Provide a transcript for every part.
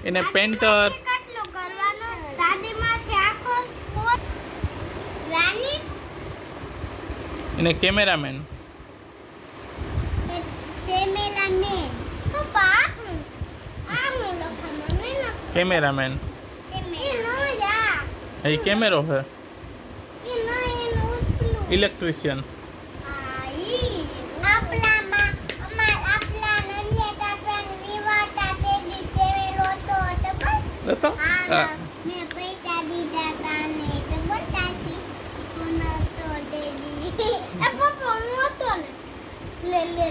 એને પેન્ટર, કેટલું કરવાનું દાદીમાંથી આખો રાની એને કેમેરામેન, કેમેરામેન પપ્પા આ હું લખવાનું નહીં ને કેમેરામેન એ નો જા એ કેમેરો છે. એ નો એનું પેલું ઇલેક્ટ્રિશિયન, આઈ આપલામાં આપલા નન્યા કાકાન વિવાતા તેડી તેવેલો તો તો હા મેં પૈસા દીધા તાને તો બતાતી કોનો તો દેડી એ પપ્પા હું હતો ને લે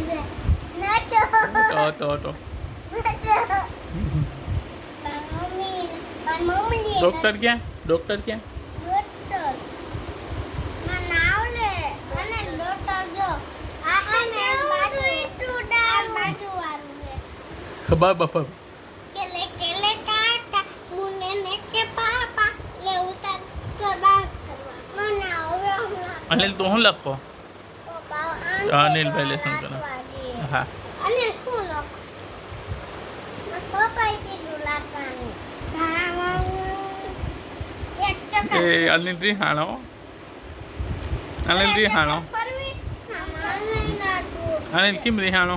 નસો તો મમ્મી ડોક્ટર ક્યાં? ડોક્ટર ક્યાં? ડોક્ટર મને આવડે અને ડોક્ટર જો આ ને બાજુ બાજુ વાળું છે બાપા કેલે કાકા મુને ને કે પાપા લે ઉતાર તો ડાન્સ કરવા મને હવે હમણાં અનિલ તું શું લખો? પપ્પા અનિલભાઈ લેસન કરે. હા અને શું લખ પપ્પાએ કીધું લાગવાનું એક ચક્કર એ અનિલ રિહાણો, અનિલ રિહાણો, પરવી ના મારે ના તું અનિલ કેમ રિહાણો?